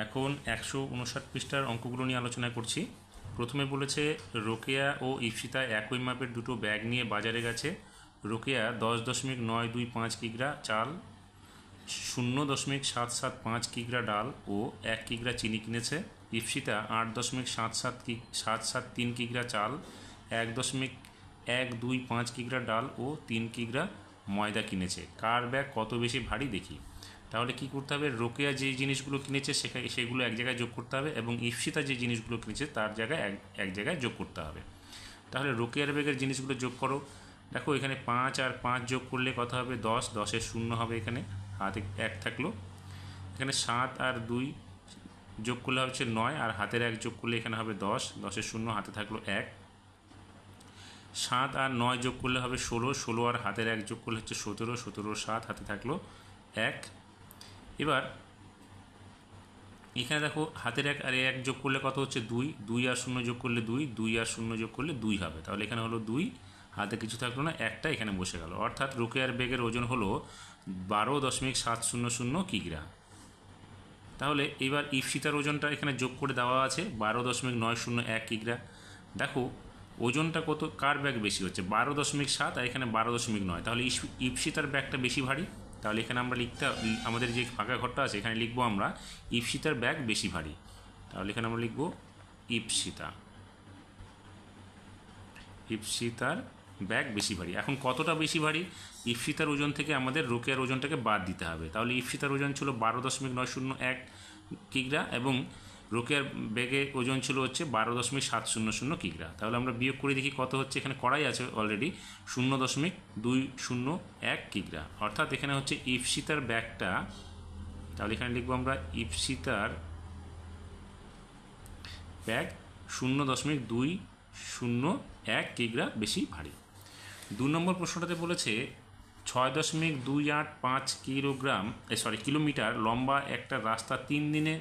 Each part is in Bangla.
এখন 159 পৃষ্ঠার অঙ্কগুলো নিয়ে আলোচনা করছি। প্রথমে বলেছে রোকেয়া ও ইপসিতা একই মাপের দুটো ব্যাগ নিয়ে বাজারে গেছে। রোকেয়া 10.925 কিগ্রা চাল, 0.775 কিগ্রা ডাল ও 1 কিগ্রা চিনি কিনেছে। ইপসিতা 8.7773 কিগ্রা চাল, 1.125 কিগ্রা ডাল ও 3 কিগ্রা ময়দা কিনেছে। কার ব্যাগ কত বেশি ভারী দেখি। তাহলে কি করতে হবে, রোকেয়া যে জিনিসগুলো কিনেছে সেগুলো এক জায়গায় যোগ করতে হবে এবং ইপসিতা যে জিনিসগুলো কিনেছে তার জায়গায় এক জায়গায় যোগ করতে হবে। তাহলে রোকেয়ার ব্যাগের জিনিসগুলো যোগ করো। দেখো এখানে 5 আর 5 যোগ করলে কত হবে, 10, 10-এর 0 হবে, এখানে হাতে 1 থাকলো। এখানে 7 আর 2 যোগ করলে হচ্ছে 9, আর হাতের 1 যোগ করলে এখানে হবে 10, 10-এর 0 হাতে থাকলো 1। 7 আর 9 যোগ করলে হবে 16, 16 আর হাতের 1 যোগ করলে হচ্ছে 17, 17 7 হাতে থাকলো 1। এবার এখানে দেখো হাতের 1 আর 1 যোগ করলে কত হচ্ছে 2, 2 আর 0 যোগ করলে 2, 2 আর 0 যোগ করলে 2 হবে। তাহলে এখানে হলো 2, হাতে কিছু থাকলো না, একটা এখানে বসে গেল। অর্থাৎ রোকেয়ার ব্যাগের ওজন হলো 12.700 কিগ্রা। তাহলে এবার ইপসিতার ওজনটা এখানে যোগ করে দেওয়া আছে 12.901 কিগ্রা। দেখো ওজনটা কত, কার ব্যাগ বেশি হচ্ছে, 12.7 আর এখানে 12.9। তাহলে ইপসিতার ব্যাগটা বেশি ভারী। তাহলে এখানে আমরা আমাদের যে ফাঁকা ঘরটা আছে এখানে লিখবো আমরা ইপসিতার ব্যাগ বেশি ভারী। তাহলে এখানে আমরা লিখবো ইপসিতার ব্যাগ বেশি ভারী। এখন কতটা বেশি ভারী, ইপসিতার ওজন থেকে আমাদের রোকেয়ার ওজনটাকে বাদ দিতে হবে। তাহলে ইপসিতার ওজন ছিল 12.901 কিগ্রা এবং রোকেয়ার ব্যাগের ওজন ছিল হচ্ছে 12.700 কিগ্রা। তাহলে আমরা বিয়োগ করে দেখি কত হচ্ছে। এখানে করাই আছে অলরেডি, 0.201 কিগ্রা। অর্থাৎ এখানে হচ্ছে ইপসিতার ব্যাগটা, তাহলে এখানে লিখবো আমরা ইপসিতার ব্যাগ 0.201 কিগ্রা বেশি ভারী। 2 নম্বর প্রশ্নটাতে বলেছে 6.285 কিলোমিটার লম্বা একটা রাস্তা 3 দিনে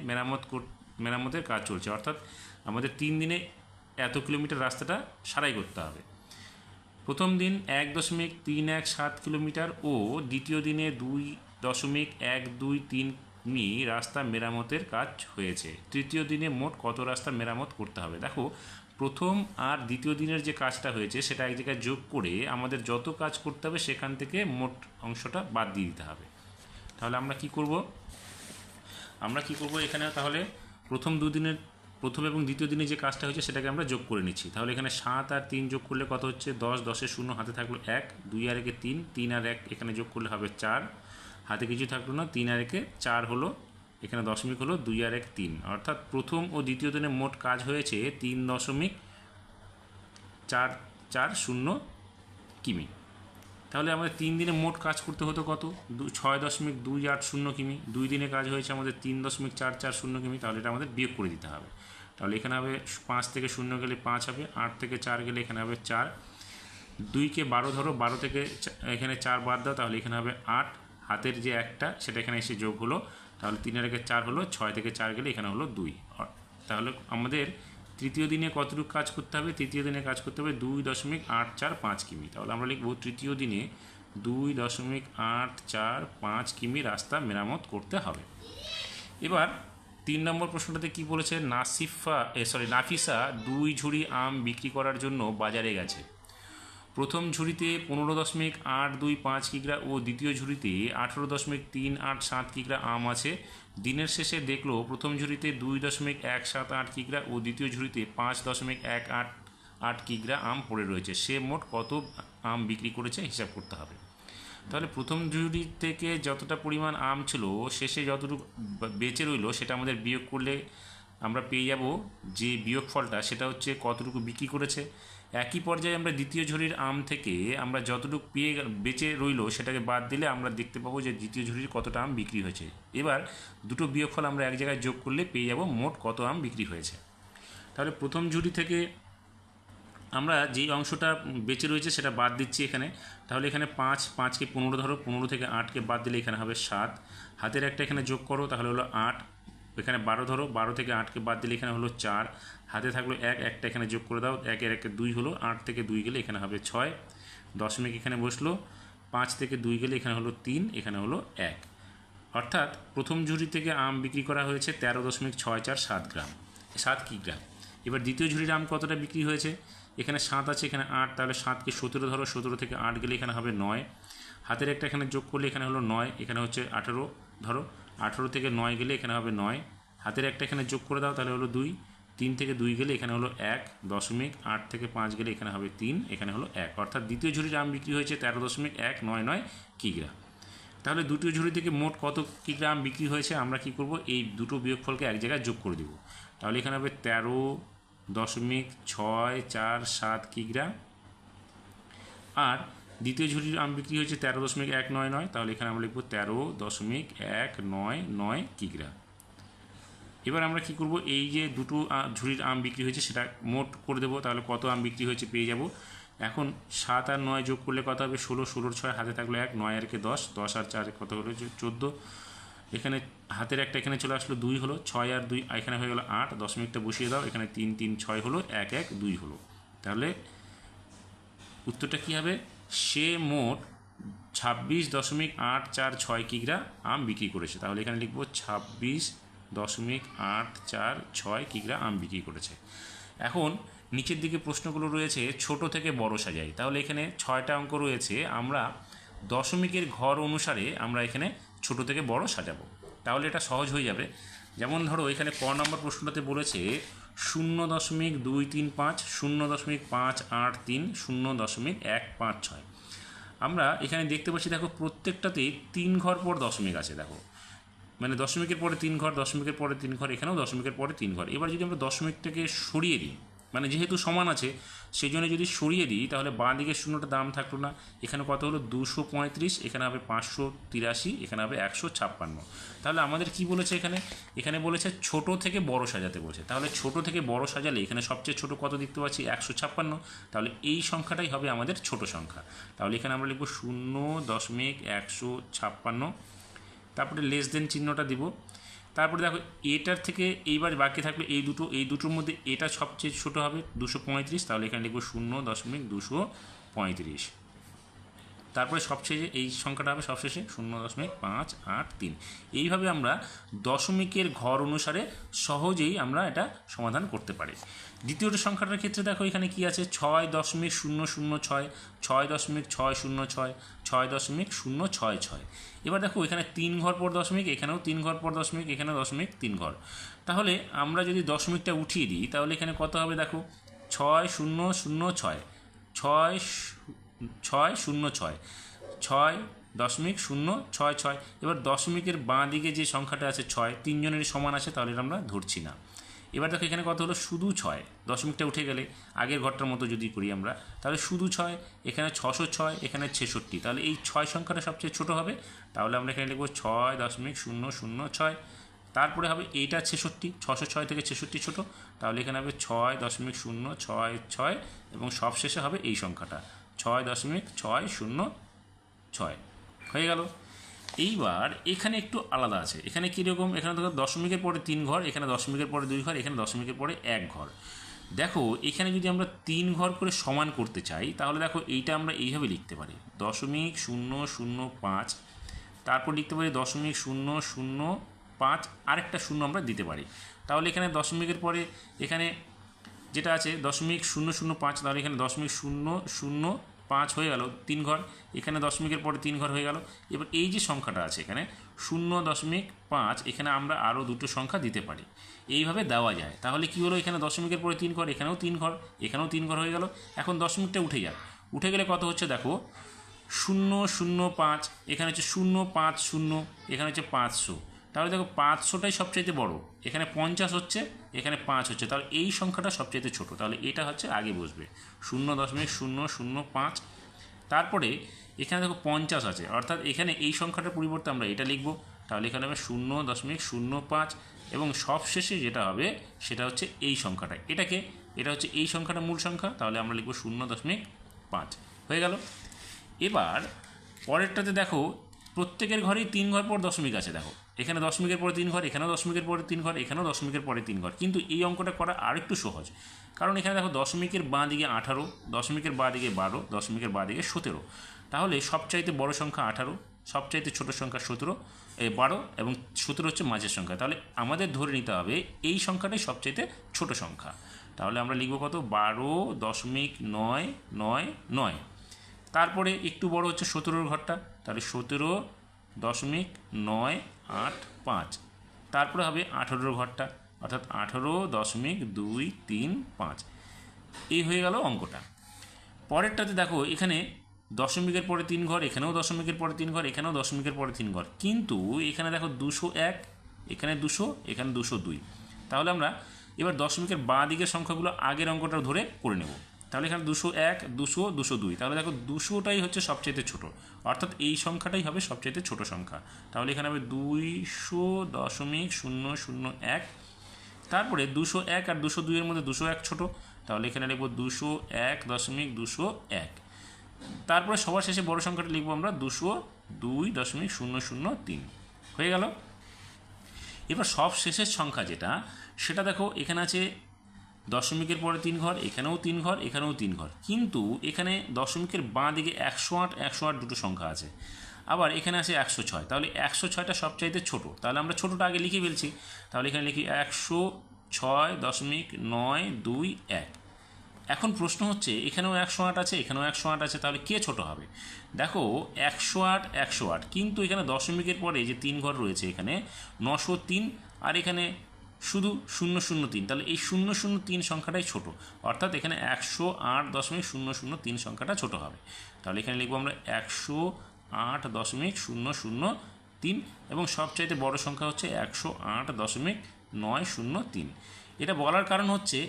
মেরামতের কাজ চলছে। অর্থাৎ আমাদের 3 দিনে এত কিলোমিটার রাস্তাটা সারাই করতে হবে। প্রথম দিন 1.317 কিলোমিটার ও দ্বিতীয় দিনে 2.123 মি রাস্তা মেরামতের কাজ হয়েছে। তৃতীয় দিনে মোট কত রাস্তা মেরামত করতে হবে। দেখো প্রথম আর দ্বিতীয় দিনের যে কাজটা হয়েছে সেটা এক জায়গায় যোগ করে আমাদের যত কাজ করতে হবে সেখান থেকে মোট অংশটা বাদ দিয়ে দিতে হবে। তাহলে আমরা কি করব এখানে, তাহলে প্রথম এবং দ্বিতীয় দিনে যে কাজটা হয়েছে সেটাকে আমরা যোগ করে নিচ্ছি। তাহলে এখানে 7 আর 3 যোগ করলে কত হচ্ছে 10, 10-এর 0 হাতে থাকলো 1, 2 আর 1 3, 3 আর 1 এখানে যোগ করলে হবে 4, হাতে কিছু থাকলো না, 3 আর 1 4 হলো, এখানে দশমিক হলো 2 আর 1 3। অর্থাৎ প্রথম ও দ্বিতীয় দিনে মোট কাজ হয়েছে 3.440 কিমি। তাহলে আমাদের 3 দিনে মোট কাজ করতে হতো কত, 6.280 কিমি। 2 দিনে কাজ হয়েছে আমাদের 3.440 কিমি। তাহলে এটা আমাদের বিয়োগ করে দিতে হবে। তাহলে এখানে হবে 5 থেকে 0 গেলে 5 হবে, 8 থেকে 4 গেলে এখানে হবে 4, 2কে 12 ধরো, 12 থেকে এখানে 4 বাদ দাও, তাহলে এখানে হবে 8, হাতের যে একটা সেটা এখানে এসে যোগ হলো, তাহলে 3 আর 1 4 হলো, 6 থেকে 4 গেলে এখানে হলো 2। তাহলে আমাদের তৃতীয় দিনে কতটুকু কাজ করতে হবে, তৃতীয় দিনে কাজ করতে হবে 2.845 কিমি। তাহলে আমরা লিখব তৃতীয় দিনে 2.845 কিমি রাস্তা মেরামত করতে হবে। এবার 3 নম্বর প্রশ্নটাতে কি বলেছে, নাফিসা 2 ঝুড়ি আম বিক্রি করার জন্য বাজারে গেছে। প্রথম ঝুড়িতে 15.825 কিগ্রা ও দ্বিতীয় ঝুড়িতে 18.387 কিগ্রা আম আছে। দিনের শেষে দেখলো প্রথম ঝুড়িতে 2.178 কিগ্রা ও দ্বিতীয় ঝুড়িতে 5.188 কিগ্রা আম পড়ে রয়েছে। সে মোট কত আম বিক্রি করেছে হিসাব করতে হবে। তাহলে প্রথম ঝুড়ি থেকে যতটা পরিমাণ আম ছিল শেষে যতটুকু বেঁচে রইলো সেটা আমাদের বিয়োগ করলে আমরা পেয়ে যাব যে বিয়োগফলটা, সেটা হচ্ছে কতটুকু বিক্রি করেছে। একই পর্যায়ে আমরা দ্বিতীয় ঝুড়ির আম থেকে আমরা যতটুকু বেঁচে রইলো সেটাকে বাদ দিলে আমরা দেখতে পাবো যে দ্বিতীয় ঝুড়ির কতটা আম বিক্রি হয়েছে। এবার দুটো বিয়োগফল আমরা এক জায়গায় যোগ করলে পেয়ে যাব মোট কত আম বিক্রি হয়েছে। তাহলে প্রথম ঝুড়ি থেকে আমরা যেই অংশটা বেঁচে রয়েছে সেটা বাদ দিচ্ছি এখানে। তাহলে এখানে 5কে 15 ধরো, 15 থেকে 8কে বাদ দিলে এখানে হবে 7, হাতের একটা এখানে যোগ করো, তাহলে হলো 8, এখানে 12 ধরো, 12 থেকে 8কে বাদ দিলে এখানে হলো 4, হাতে থাকলো 1, একটা এখানে যোগ করে দাও, 1 এর 1 2 হলো, 8 থেকে 2 গেলে এখানে হবে 6, দশমিক এখানে বসলো, 5 থেকে 2 গেলে এখানে হলো 3, এখানে হলো 1। অর্থাৎ প্রথম ঝুড়ি থেকে আম বিক্রি করা হয়েছে 13.647 গ্রাম, 7 কিগ্রা। এবার দ্বিতীয় ঝুড়ির আম কতটা বিক্রি হয়েছে, এখানে 7 আছে, এখানে 8, তাহলে 7কে 17 ধরো, 17 থেকে 8 গেলে এখানে হবে 9, হাতের একটা এখানে যোগ করলে এখানে হলো 9, এখানে হচ্ছে 18 ধরো, 18 থেকে 9 গেলে এখানে হবে 9, হাতের একটা এখানে যোগ করে দাও, তাহলে হলো 2, 3 থেকে 2 গেলে এখানে হলো 1, 8 থেকে 5 গেলে এখানে হবে 3, এখানে হলো 1, অর্থাৎ দ্বিতীয় ঝুড়ির আম বিক্রি হয়েছে 13.199 কিগ্রা। তাহলে দুটো ঝুড়ি থেকে মোট কত কিগ্রা আম বিক্রি হয়েছে আমরা কি করব, এই দুটো বিয়োগফলকে এক জায়গায় যোগ করে দেব। তাহলে এখানে হবে 13.647 কিগ্রা, আর দ্বিতীয় ঝুড়ির আম বিক্রি হয়েছে 13.199, তাহলে এখানে আমরা লিখব 13.199 কিগ্রা। এবার আমরা কি করব, এই যে দুটো ঝুড়ির আম বিক্রি হয়েছে সেটা মোট করে দেবো, তাহলে কত আম বিক্রি হয়েছে পেয়ে যাব। এখন 7 আর 9 যোগ করলে কত হবে, 16, 16 6 হাতে থাকলো 1, 9 আর 10, 10 আর 4 কত হলো 14, এখানে হাতের একটা এখানে চলে আসলো 2 হলো, 6 আর 2 এখানে হয়ে গেল 8, দশমিকটা বসিয়ে দাও, এখানে 3 3 6 হলো, 1 1 2 হলো। তাহলে উত্তরটা কী হবে, সে মোট 26.846 কিগ্রা আম বিক্রি করেছে। তাহলে এখানে লিখব 26.846 কিগ্রা আম বিক্রি করেছে। এখন নিচের দিকে প্রশ্নগুলো রয়েছে ছোট থেকে বড় সাজাই, তাহলে এখানে 6টা অঙ্ক রয়েছে, আমরা দশমিকের ঘর অনুসারে আমরা এখানে ছোট থেকে বড় সাজাবো, তাহলে এটা সহজ হয়ে যাবে। যেমন ধরো এখানে ক নম্বর প্রশ্নটাতে বলেছে 0.235, 0.583, 0.156। আমরা এখানে দেখতে পাচ্ছি, দেখো প্রত্যেকটাতেই 3 ঘর পর দশমিক আছে, দেখো মানে দশমিকের পরে 3 ঘর, দশমিকের পরে 3 ঘর, এখানেও দশমিকের পরে 3 ঘর। এবার যদি আমরা দশমিকটাকে সরিয়ে দিই, মানে যেহেতু সমান আছে সেই জন্য যদি সরিয়ে দিই, তাহলে বাঁ দিকের শূন্যটা দাম থাকলো না, এখানে কত হলো 235, এখানে হবে 583, এখানে হবে 156। তাহলে আমাদের কি বলেছে, এখানে বলেছে ছোট থেকে বড় সাজাতে বলেছে। তাহলে ছোট থেকে বড় সাজালে এখানে সবচেয়ে ছোট কত দেখতে পাচ্ছি, 156, তাহলে এই সংখ্যাটাই হবে আমাদের ছোট সংখ্যা। তাহলে এখানে আমরা লিখব 0.156, তারপরে লেস দেন চিহ্নটা দিব। তারপরে দেখো এটার থেকে এইবার বাকি থাকলে এই দুটোর মধ্যে এটা সবচেয়ে ছোটো হবে 235, তাহলে এখানে লিখব 0.235। তারপরে সবশেষে এই সংখ্যাটা হবে সবশেষে 0.583। এইভাবে আমরা দশমিকের ঘর অনুসারে সহজেই আমরা এটা সমাধান করতে পারি। দ্বিতীয় সংখ্যাটার ক্ষেত্রে দেখো এখানে কি আছে, 6.006, 6.606, 6.066। এবার দেখো এখানে 3 ঘর পর দশমিক, এখানেও 3 ঘর পর দশমিক, এখানেও দশমিক 3 ঘর। তাহলে আমরা যদি দশমিকটা উঠিয়ে দিই, তাহলে এখানে কত হবে দেখো, 6006, 6.606, 6.066। এবার দশমিকের বাঁ দিকে যে সংখ্যাটা আছে 6, তিনজনেরই সমান আছে, তাহলে আমরা ধরছি না। এবার দেখো এখানে কত হলো, শুধু 6, দশমিকটা উঠে গেলে আগের ঘরটার মতো যদি করি আমরা, তাহলে শুধু 6, এখানে 606, এখানে 66, তাহলে এই 6 সংখ্যাটা সবচেয়ে ছোটো হবে। তাহলে আমরা এখানে লিখব 6.006। তারপরে হবে এইটা 66, 606 থেকে 66 ছোটো, তাহলে এখানে হবে 6.066 এবং সবশেষে হবে এই সংখ্যাটা 6.606 হয়ে গেল। এইবার এখানে একটু আলাদা আছে, এখানে কীরকম, এখানে দেখো দশমিকের পরে 3 ঘর, এখানে দশমিকের পরে 2 ঘর, এখানে দশমিকের পরে 1 ঘর। দেখো এখানে যদি আমরা 3 ঘর করে সমান করতে চাই, তাহলে দেখো এইটা আমরা এইভাবে লিখতে পারি 0.005, তারপর লিখতে পারি 0.005, আরেকটা শূন্য আমরা দিতে পারি। তাহলে এখানে দশমিকের পরে এখানে যেটা আছে 0.005, তাহলে এখানে 0.005 হয়ে গেল 3 ঘর, এখানে দশমিকের পরে 3 ঘর হয়ে গেল। এবার এই যে সংখ্যাটা আছে এখানে 0.5, এখানে আমরা আরও দুটো সংখ্যা দিতে পারি, এইভাবে দেওয়া যায়। তাহলে কি হলো, এখানে দশমিকের পরে 3 ঘর, এখানেও 3 ঘর, এখানেও 3 ঘর হয়ে গেল। এখন দশমিকটা উঠে যাক, উঠে গেলে কত হচ্ছে দেখো 0.05, এখানে হচ্ছে 0.50, এখানে হচ্ছে 500। তাহলে দেখো 500টাই সবচাইতে বড়, এখানে 50 হচ্ছে, এখানে 5 হচ্ছে, তাহলে এই সংখ্যাটা সবচাইতে ছোট, তাহলে এটা হচ্ছে আগে বসবে 0.005। তারপরে এখানে দেখো 50 আছে, অর্থাৎ এখানে এই সংখ্যাটার পরিবর্তে আমরা এটা লিখব, তাহলে এখানে হবে 0.05 এবং সবশেষে যেটা হবে সেটা হচ্ছে এই সংখ্যাটা, এটা হচ্ছে এই সংখ্যাটা মূল সংখ্যা, তাহলে আমরা লিখব 0.5 হয়ে গেল। এবার পরেরটাতে দেখো প্রত্যেকের ঘরেই 3 ঘর পর দশমিক আছে, দেখো এখানে দশমিকের পরে 3 ঘর, এখানেও দশমিকের পরে 3 ঘর, এখানেও দশমিকের পরে 3 ঘর। কিন্তু এই অঙ্কটা করা আরেকটু সহজ, কারণ এখানে দেখো দশমিকের বাঁ দিকে 18, দশমিকের বাঁ দিকে 12, দশমিকের বাঁ দিকে 17। তাহলে সবচাইতে বড় সংখ্যা 18, সবচাইতে ছোট সংখ্যা 17, 12 এবং 17 হচ্ছে মাঝের সংখ্যা। তাহলে আমাদের ধরে নিতে হবে এই সংখ্যাটাই সবচেয়ে ছোট সংখ্যা। তাহলে আমরা লিখব কত, 12.999। তারপরে একটু বড় হচ্ছে 17 ঘরটা, তাহলে 17.985। তারপরে হবে 18 ঘরটা, অর্থাৎ 18.235। এই হয়ে গেল অঙ্কটা। পরেরটাতে দেখো এখানে দশমিকের পরে 3 ঘর, এখানেও দশমিকের পরে 3 ঘর, এখানেও দশমিকের পরে 3 ঘর, কিন্তু এখানে দেখো 201, এখানে 200, এখানে 202। তাহলে আমরা এবার দশমিকের বাঁ দিকের সংখ্যাগুলো আগের অঙ্কটা ধরে করে নেব। তাহলে এখানে 201, 200, 202। তাহলে দেখো 200টাই হচ্ছে সবচেয়ে ছোট, অর্থাৎ এই সংখ্যাটাই হবে সবচেয়ে ছোট সংখ্যা। তাহলে এখানে হবে 200.001। তারপরে 201 আর 202 এর মধ্যে 201 ছোট, তাহলে এখানে লিখব 201.201। তারপরে সবার শেষে বড় সংখ্যাটা লিখব আমরা 202.003। হয়ে গেল। এবার সব শেষের সংখ্যা যেটা, সেটা দেখো এখানে আছে দশমিকের পরে 3 ঘর, এখানেও 3 ঘর, এখানেও 3 ঘর, কিন্তু এখানে দশমিকের বাঁ দিকে 108, 108 দুটো সংখ্যা আছে। আবার এখানে আছে 106, তাহলে 106টা সবচাইতে ছোট। তাহলে আমরা ছোটোটা আগে লিখে ফেলছি। তাহলে এখানে লিখি 106.921। এখন প্রশ্ন হচ্ছে এখানেও 108 আছে, এখানেও 108 আছে, তাহলে কে ছোট হবে? দেখো 108, 108, কিন্তু এখানে দশমিকের পরে যে 3 ঘর রয়েছে, এখানে 903, আর এখানে শুধু 003। তাহলে এই 003 সংখ্যাটাই ছোট, অর্থাৎ এখানে 108.003 সংখ্যাটা ছোট হবে। তাহলে এখানে লিখবো আমরা 108.003, এবং সবচাইতে বড় সংখ্যা হচ্ছে 108.903। এটা বলার কারণ হচ্ছে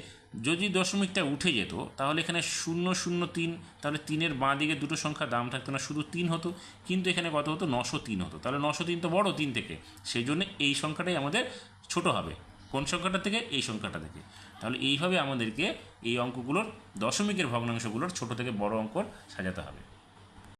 যদি দশমিকটা উঠে যেত তাহলে এখানে 003, তাহলে 3-এর বাঁ দিকে দুটো সংখ্যা দাম থাকতো না, শুধু 3 হতো, কিন্তু এখানে কত হতো, 903 হতো। তাহলে 903 তো বড় 3 থেকে, সেই জন্য এই সংখ্যাটাই আমাদের ছোট হবে। কোন সংখ্যাটা থেকে? এই সংখ্যাটা থেকে। তাহলে এইভাবে আমাদেরকে এই অঙ্কগুলোর দশমিকের ভগ্নাংশগুলোর ছোট থেকে বড় অঙ্ক সাজাতে হবে।